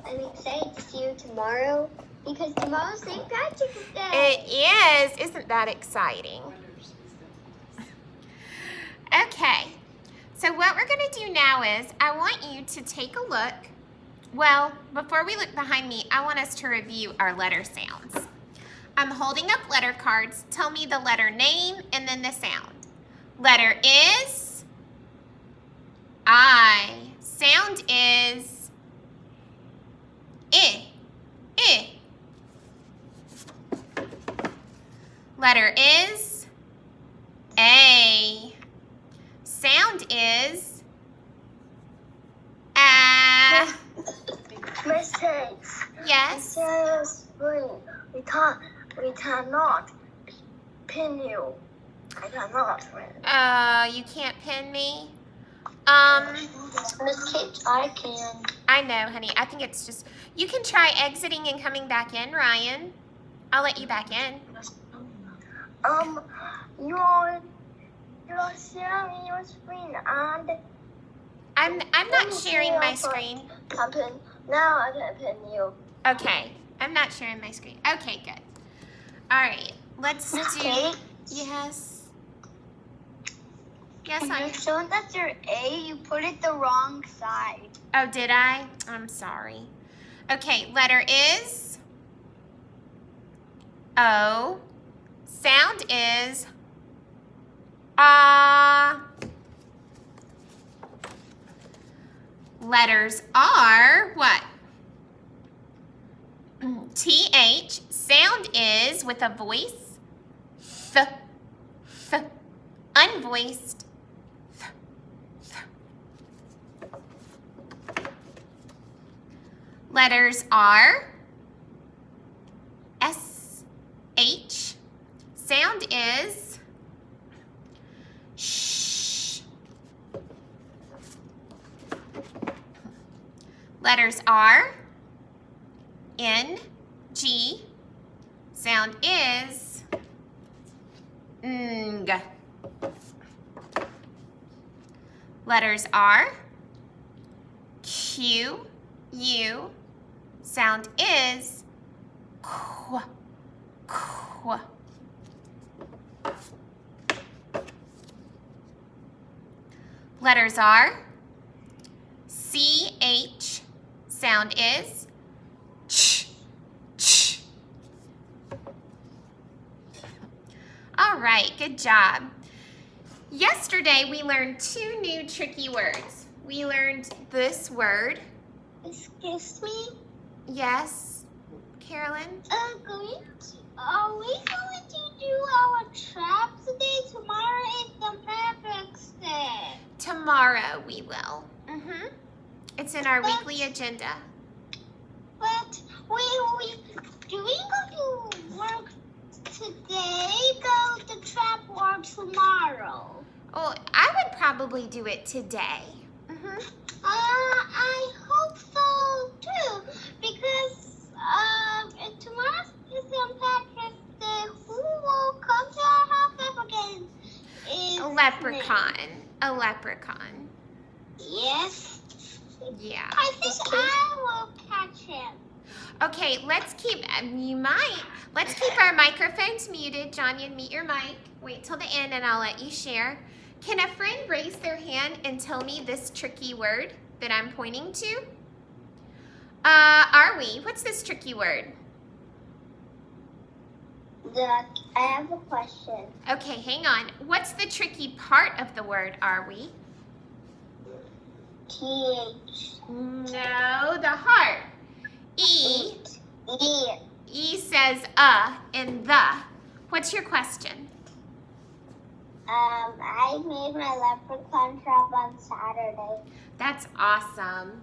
I'm excited to see you tomorrow because tomorrow's St. Patrick's Day. It is. Isn't that exciting? Okay. So what we're going to do now is I want you to take a look. Well, before we look behind me, I want us to review our letter sounds. I'm holding up letter cards. Tell me the letter name and then the sound. Letter is I. Sound is I. I. Letter is A. Sound is A. Mistakes. Yes. Says we cannot pin you. I cannot. You can't pin me. Miss Kate, I can. I know, honey. I think it's just, you can try exiting and coming back in, Ryan. I'll let you back in. You're sharing your screen and I'm not sharing my screen. Now I can pin you. Okay. I'm not sharing my screen. Okay, good. All right. Let's do. Kate? Yes. Yes, When honey. you're showing that you're A, you put it the wrong side. Oh, did I? I'm sorry. Okay, letter is O. Sound is ah. Letters are what? TH. Sound is with a voice. Th. Th. Unvoiced. Th. Th. Letters are SH. Sound is sh. Letters are NG. Sound is ng. Letters are QU. Sound is qu. Qu. Letters are CH. Sound is ch. Ch. All right, good job. Yesterday we learned 2 new tricky words. We learned this word. Excuse me? Yes, Carolyn? Are we going to do our trap today? Tomorrow is the Patrick's Day. Tomorrow we will. It's in our weekly agenda. But do we go to work today? Go to trap work tomorrow? Oh, I would probably do it today. I hope so too, because tomorrow is St. Patrick's Day. Who will come to our house? I forget. A leprechaun. A leprechaun. Yes. Yeah. I think I will catch him. Okay, let's keep our microphones muted. John, mute your mic. Wait till the end and I'll let you share. Can a friend raise their hand and tell me this tricky word that I'm pointing to? Are we? What's this tricky word? I have a question. Okay, hang on. What's the tricky part of the word are we? TH. No, the heart. E. E. E says and the. What's your question? I made my leprechaun trap on Saturday. That's awesome.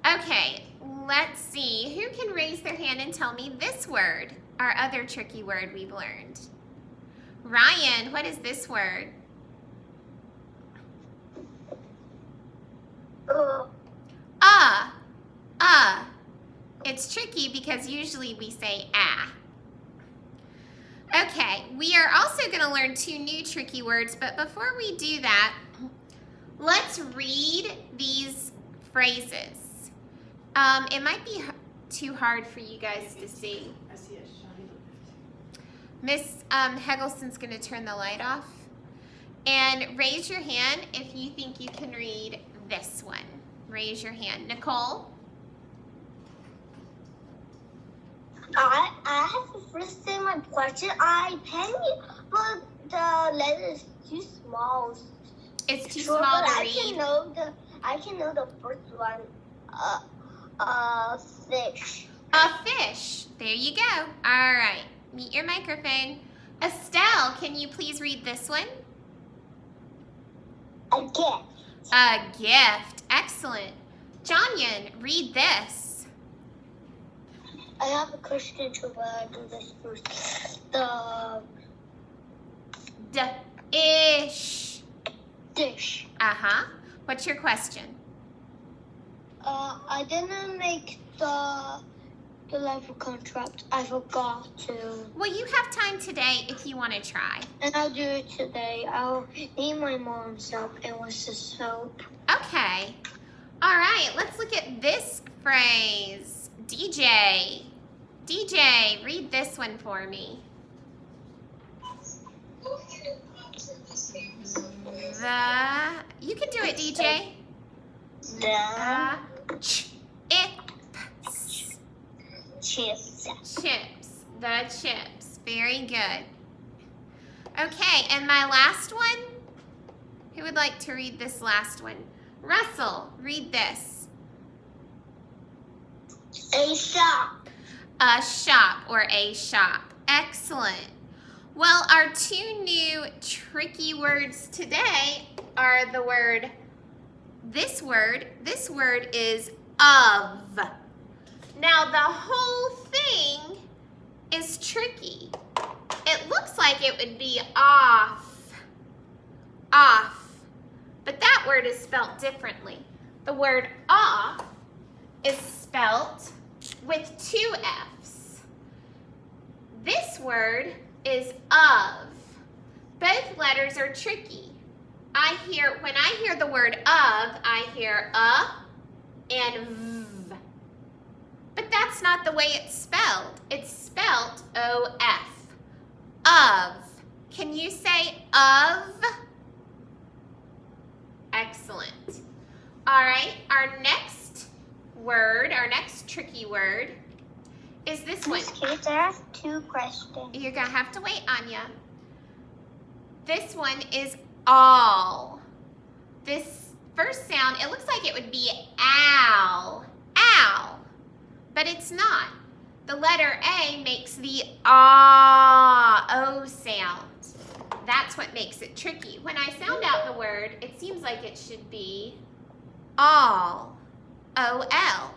Okay, let's see. Who can raise their hand and tell me this word, our other tricky word we've learned? Ryan, what is this word? It's tricky because usually we say ah. Okay, we are also going to learn 2 new tricky words, but before we do that, let's read these phrases. It might be too hard for you guys to see. I see a shiny. Miss Heggleston's going to turn the light off. And raise your hand if you think you can read this one. Raise your hand. Nicole? I have to first say my question. I pen you, but the letter is too small. It's too Sure, small but to I read. can know the first one. Fish. A fish. There you go. All right. Meet your microphone. Estelle, can you please read this one? A gift. A gift. Excellent. Jonyan, read this. I have a question to do this first. The Ish. dish. Uh-huh. What's your question? I didn't make the level contract. I forgot to. Well, you have time today if you want to try. And I'll do it today. I'll need my mom's soap and what's the soap. Okay. All right. Let's look at this phrase. DJ. DJ, read this one for me. You can do it, DJ. The Chips. chips. Chips. The chips. Very good. Okay, and my last one? Who would like to read this last one? Russell, read this. A shop. A shop or a shop. Excellent. Well, our two new tricky words today are the word, this word is of. Now, the whole thing is tricky. It looks like it would be off, but that word is spelt differently. The word off is spelt with two F's. This word is of. Both letters are tricky. When I hear the word of, I hear and v. But that's not the way it's spelled. It's spelled O-F. Of. Can you say of? Excellent. All right, our next word, our next tricky word is this one. Miss Kate, I have two questions. You're going to have to wait, Anya. This one is all. This first sound, it looks like it would be ow. Ow. But it's not. The letter A makes the O sound. That's what makes it tricky. When I sound out the word, it seems like it should be all. O-L.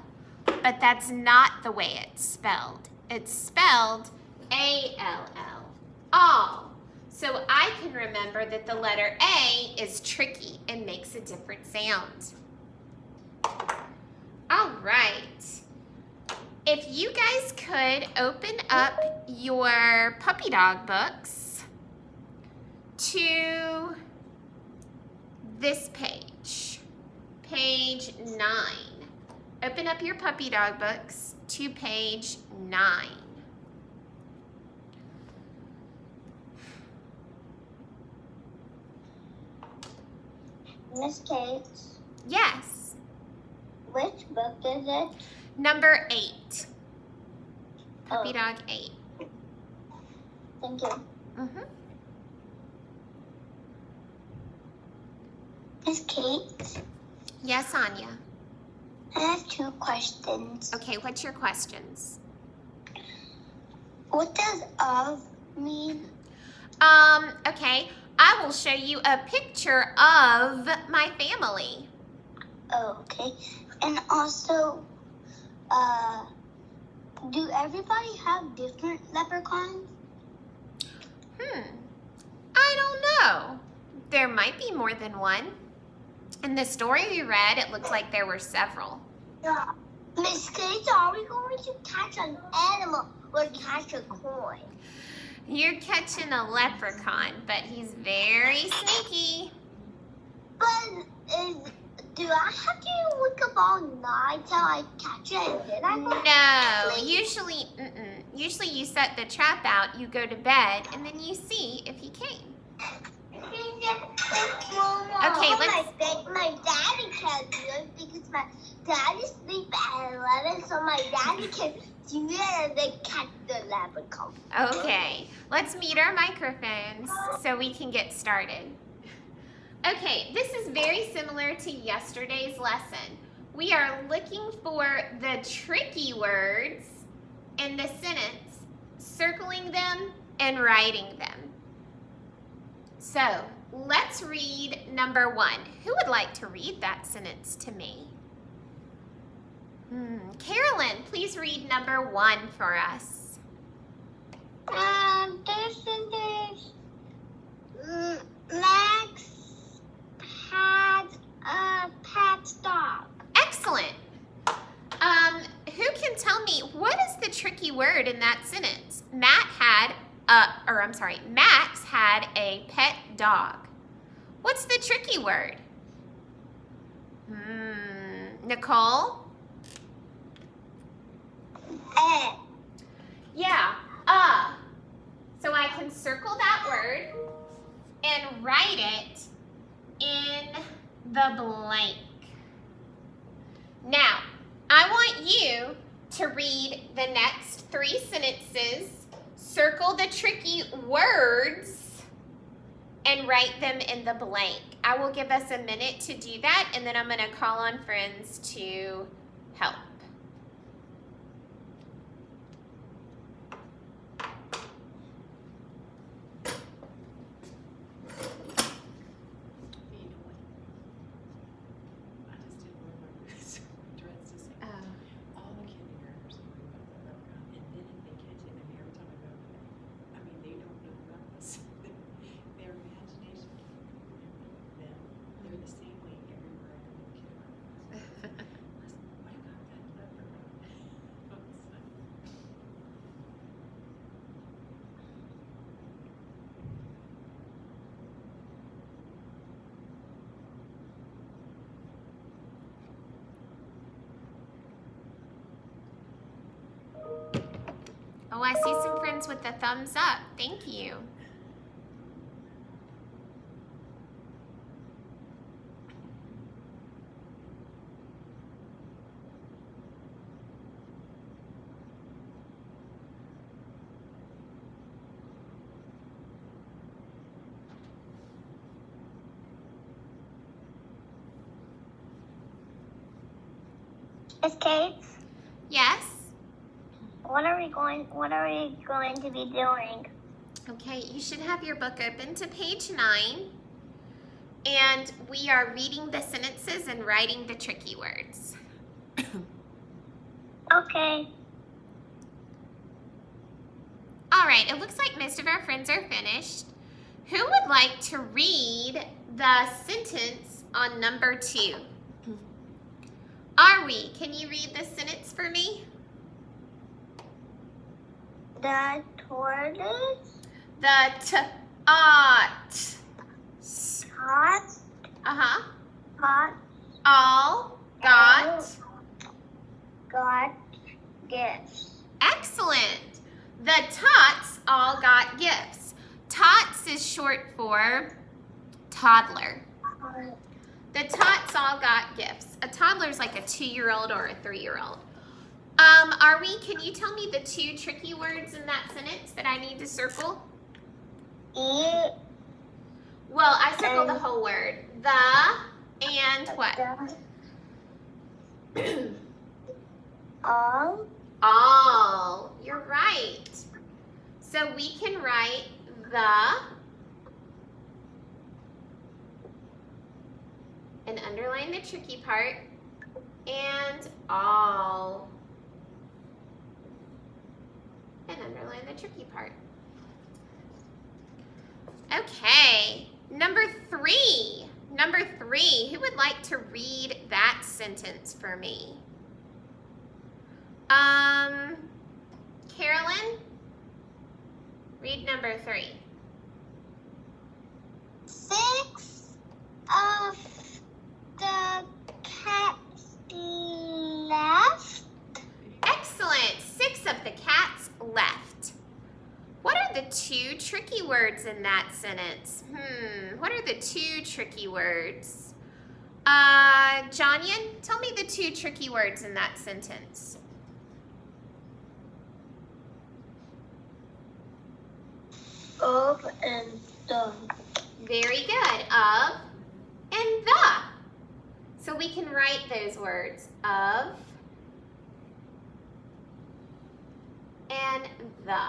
But that's not the way it's spelled. It's spelled A-L-L. All. So I can remember that the letter A is tricky and makes a different sound. All right. If you guys could open up your puppy dog books to this page, page 9. Open up your puppy dog books to page 9. Miss Kate, Yes. which book is it? Number 8. Puppy Oh. dog 8. Thank you. Mm-hmm. Miss Kate, Yes, Anya. I have two questions. Okay, what's your questions? What does of mean? Okay. I will show you a picture of my family. Oh, okay. And also, do everybody have different leprechauns? I don't know. There might be more than one. In the story we read, it looked like there were several. Yeah. Miss Kate, are we going to catch an animal or catch a coin? You're catching a leprechaun, but he's very sneaky. But do I have to wake up all night till I catch it and then I go No, sleep? usually you set the trap out, you go to bed, and then you see if he came. Okay, my daddy can't do it because my daddy sleeps at 11, so my daddy can do it and then catch the leprechaun. Okay, let's mute our microphones so we can get started. Okay, this is very similar to yesterday's lesson. We are looking for the tricky words in the sentence, circling them and writing them. So, let's read number 1. Who would like to read that sentence to me? Carolyn, please read number 1 for us. This sentence, Max had a pet dog. Excellent. Who can tell me what is the tricky word in that sentence? Max had a pet dog. What's the tricky word? Nicole? Yeah, So I can circle that word and write it in the blank. Now, I want you to read the next 3 sentences, circle the tricky words, and write them in the blank. I will give us a minute to do that, and then I'm going to call on friends to help. Oh, I see some friends with the thumbs up. Thank you. Miss Kate? Yes? What are we going to be doing? Okay, you should have your book open to page 9. And we are reading the sentences and writing the tricky words. Okay. All right, it looks like most of our friends are finished. Who would like to read the sentence on number 2? Are we? Can you read the sentence for me? The tortoise The tot. hot All got. got gifts. Excellent. The tots all got gifts. Tots is short for toddler. The tots all got gifts. A toddler is like a 2-year-old or a 3-year-old. Can you tell me the 2 tricky words in that sentence that I need to circle? Eat. Well, I circled the whole word. The and what? All. You're right. So we can write the and underline the tricky part and all. And underline the tricky part. Okay, number 3. Number 3, who would like to read that sentence for me? Carolyn, read number 3. 6 of the of the cats left. What are the two tricky words in that sentence? What are the two tricky words? Jonyan, tell me the two tricky words in that sentence. Of and the. Very good. Of and the. So we can write those words. Of and the.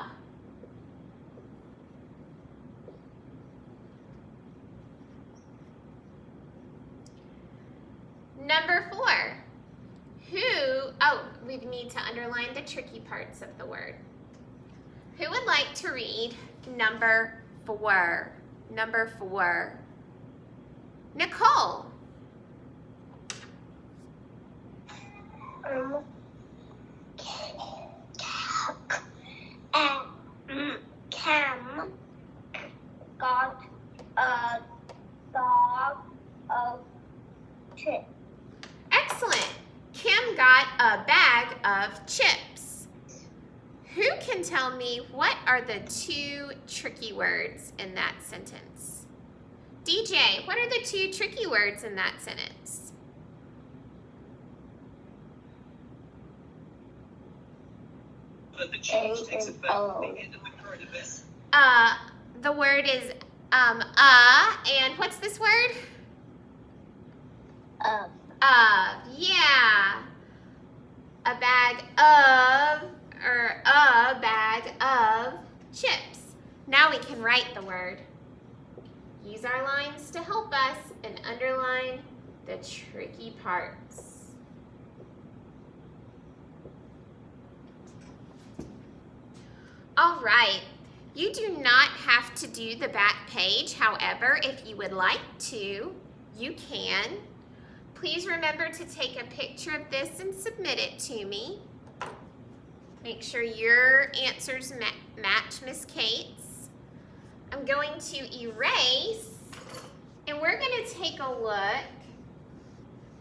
Number 4. We need to underline the tricky parts of the word. Who would like to read number 4? Number 4. Nicole. Cam got a bag of chips. Excellent. Kim got a bag of chips. Who can tell me what are the two tricky words in that sentence? DJ, what are the two tricky words in that sentence? The change takes effect at the end of the current event. The word is and what's this word? Yeah. A bag of chips. Now we can write the word. Use our lines to help us and underline the tricky parts. All right, you do not have to do the back page. However, if you would like to, you can. Please remember to take a picture of this and submit it to me. Make sure your answers match Miss Kate's. I'm going to erase, and we're going to take a look.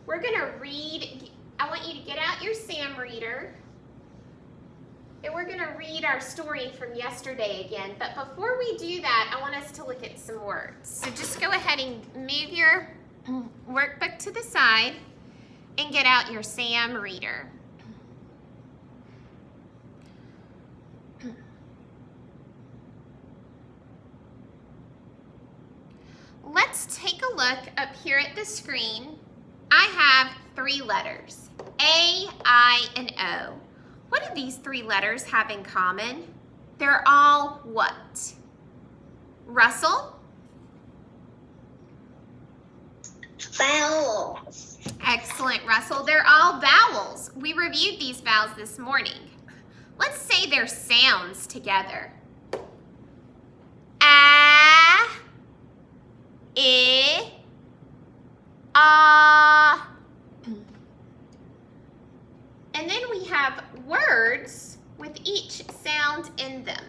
We're going to read. I want you to get out your Sam reader. And we're going to read our story from yesterday again. But before we do that, I want us to look at some words. So just go ahead and move your workbook to the side and get out your Sam reader. Let's take a look up here at the screen. I have 3 letters, A, I, and O. What do these 3 letters have in common? They're all what? Russell? Vowels. Excellent, Russell. They're all vowels. We reviewed these vowels this morning. Let's say their sounds together. A, I, ah. And then we have words with each sound in them.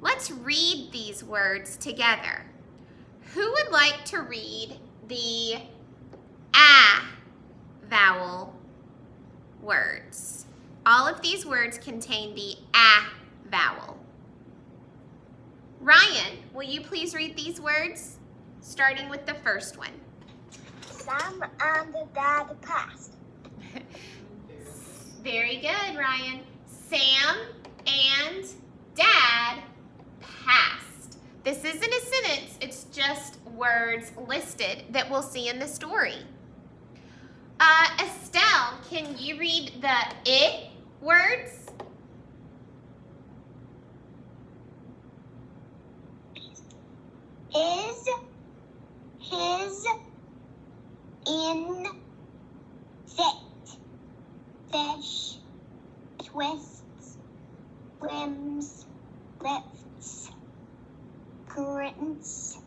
Let's read these words together. Who would like to read the A vowel words? All of these words contain the A vowel. Ryan, will you please read these words? Starting with the first one. Sam and Dad passed. Very good, Ryan. Sam and Dad passed. This isn't a sentence, it's just words listed that we'll see in the story. Estelle, can you read the I words? Is, his, in, fit, fish, twists, swims, lifts, grins.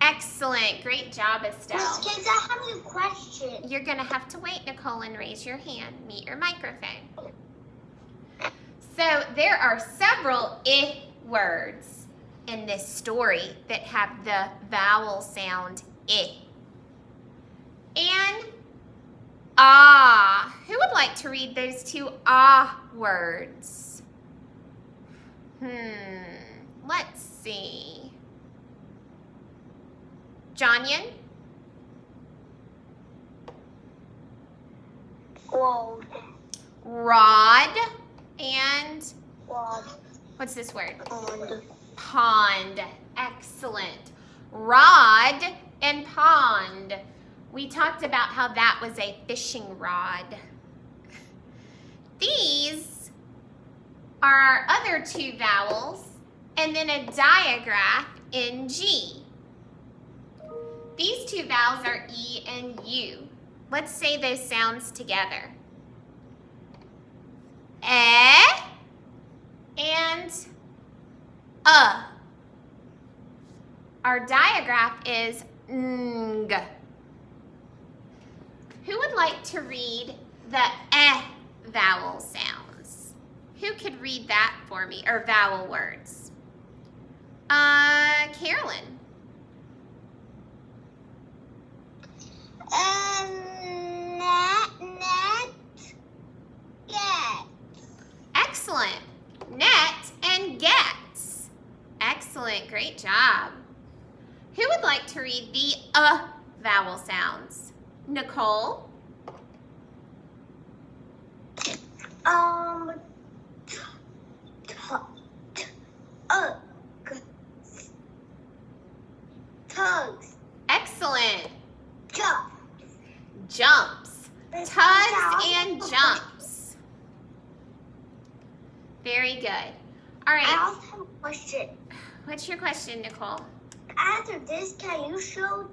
Excellent. Great job, Estelle. Miss Kids, I have a question. You're going to have to wait, Nicole, and raise your hand. Meet your microphone. So there are several I words in this story that have the vowel sound I. And ah. Who would like to read those two ah words? Let's see. Jonyan? Gold. Rod and Rod. what's this word? Pond. Pond. Excellent. Rod and pond. We talked about how that was a fishing rod. These are our other two vowels and then a diagraph in G. These two vowels are E and U. Let's say those sounds together. Eh and Our diagraph is ng. Who would like to read the eh vowel sounds? Who could read that for me, or vowel words? Carolyn. Net, get. Excellent. Net and gets. Excellent. Great job. Who would like to read the vowel sounds? Nicole? Tugs. Excellent. Jump. Jumps. Tugs and jumps. Very good. All I right. also have a question. What's your question, Nicole? After this, can you show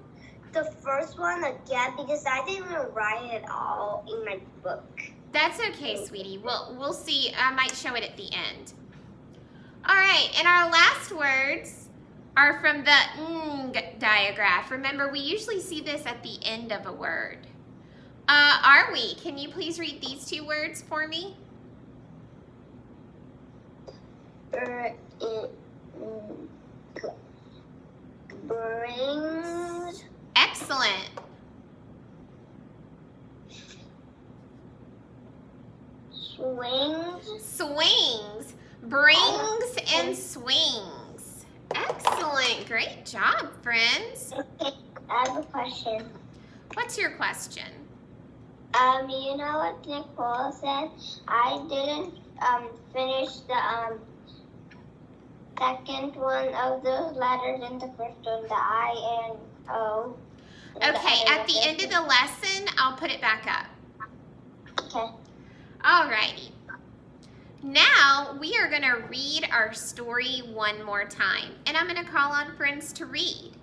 the first one again? Because I didn't even write it all in my book. That's okay, sweetie. We'll see. I might show it at the end. All right, and our last words are from the ng diagraph. Remember, we usually see this at the end of a word. Are we? Can you please read these two words for me? Brings. Excellent. Swings. Swings. Brings and swings. Excellent. Great job, friends. Okay, I have a question. What's your question? You know what Nicole said? I didn't finish the second one of those letters in the first one, the I and O. Okay, at the end of the lesson, I'll put it back up. Okay. Alrighty. Now, we are going to read our story one more time, and I'm going to call on friends to read.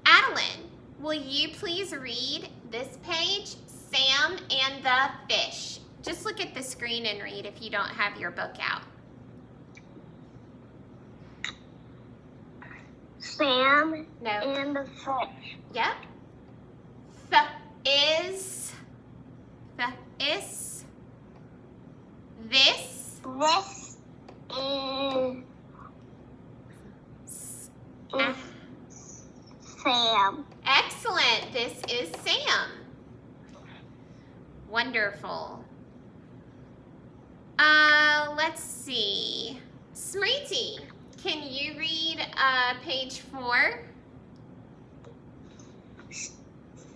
Adeline, will you please read this page, Sam and the Fish? Just look at the screen and read if you don't have your book out. Sam No. and the fish. Yep. Is. This. This is Sam. Excellent. This is Sam. Wonderful. Let's see. Smriti, can you read page 4?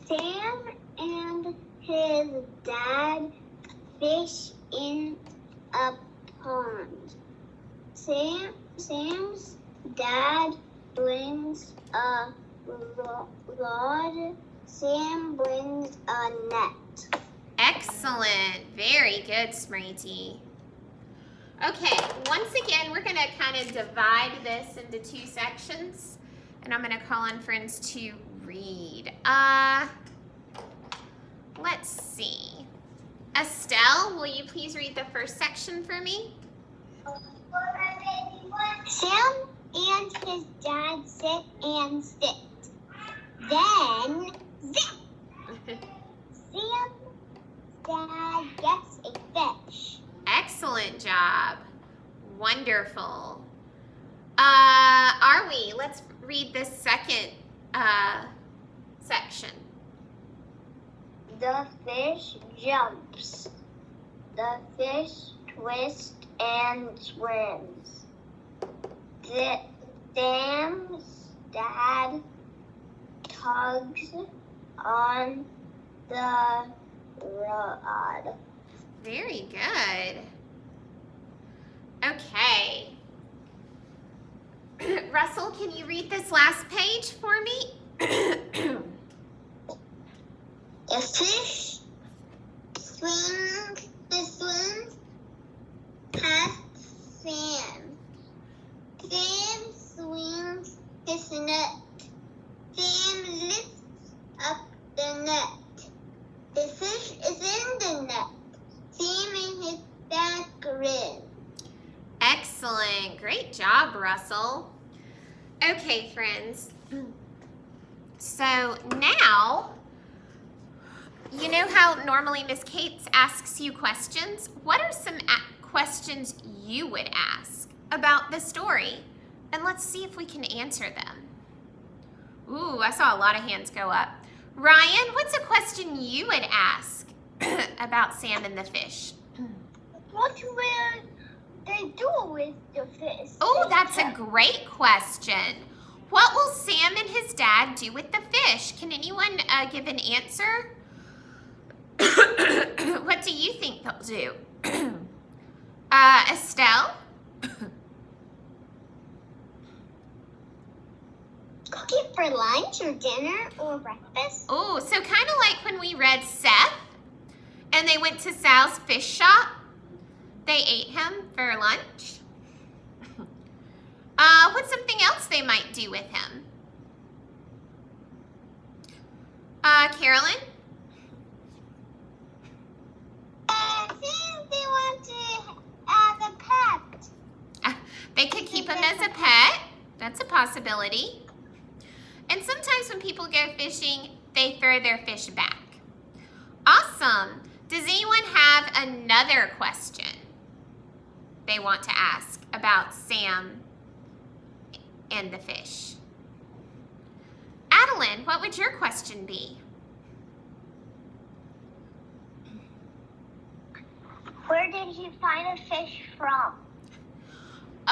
Sam and his dad fish in a pond. Sam's dad brings a rod. Sam brings a net. Excellent. Very good, Smriti. Okay, once again, we're going to kind of divide this into 2 sections, and I'm going to call on friends to read. Let's see. Estelle, will you please read the first section for me? Sam and his dad sit and sit. Then, zip! Sam's dad gets a fish. Excellent job. Wonderful. Are we? Let's read this second section. The fish jumps. The fish twists and swims. Sam's dad tugs on the rod. Very good. Okay. Russell, can you read this last page for me? A fish swims past Sam. Sam swings his net. Sam lifts up the net. The fish is in the net. Sam and his dad grin. Excellent. Great job, Russell. Okay, friends. So now, you know how normally Miss Kate's asks you questions? What are some questions you would ask about the story? And let's see if we can answer them. Ooh, I saw a lot of hands go up. Ryan, what's a question you would ask about Sam and the fish? What will they do with the fish? Oh, that's a great question. What will Sam and his dad do with the fish? Can anyone give an answer? What do you think they'll do? Estelle? Cook it for lunch or dinner or breakfast? Oh, so kind of like when we read Seth and they went to Sal's fish shop. They ate him for lunch. What's something else they might do with him? Carolyn? Since they want to as a pet. They could keep him as a pet. That's a possibility. And sometimes when people go fishing, they throw their fish back. Awesome. Does anyone have another question they want to ask about Sam and the fish? Adeline, what would your question be? Where did he find a fish from?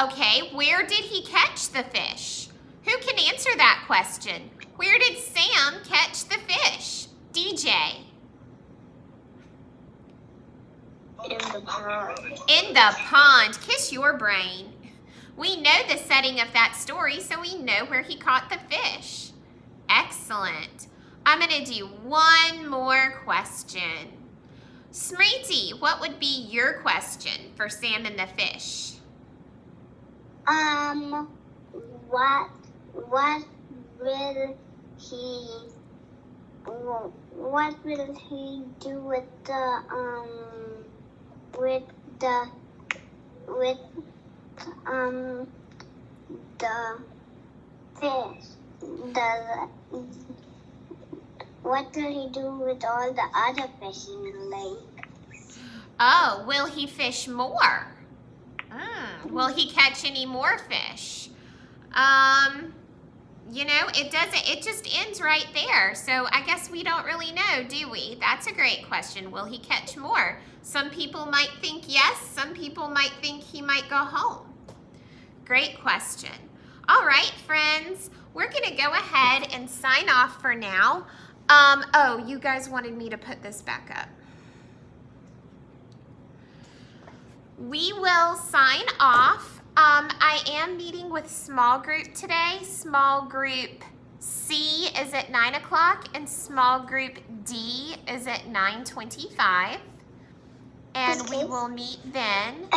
Okay, where did he catch the fish? Who can answer that question? Where did Sam catch the fish? DJ. In the pond. In the pond. Kiss your brain. We know the setting of that story, so we know where he caught the fish. Excellent. I'm going to do one more question. Smriti, what would be your question for Sam and the fish? What will he do with the fish? What will he do with all the other fish in the lake? Oh, will he fish more? Will he catch any more fish? You know, it just ends right there. So I guess we don't really know, do we? That's a great question. Will he catch more? Some people might think yes. Some people might think he might go home. Great question. All right, friends, we're going to go ahead and sign off for now. Oh, you guys wanted me to put this back up. We will sign off. I am meeting with small group today. Small group C is at 9 o'clock and small group D is at 9:25. And we will meet then.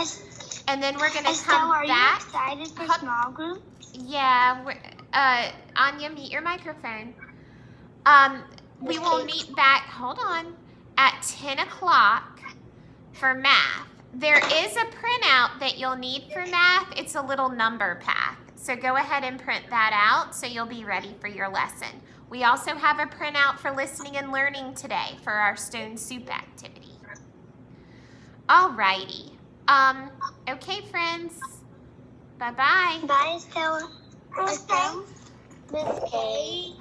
And then we're going to come back. Are you excited for small group? Yeah. Anya, mute your microphone. We will meet back, hold on, at 10 o'clock for math. There is a printout that you'll need for math. It's a little number path. So go ahead and print that out so you'll be ready for your lesson. We also have a printout for listening and learning today for our stone soup activity. All righty. Okay, friends. Bye-bye. Bye, Stella. Miss Kate.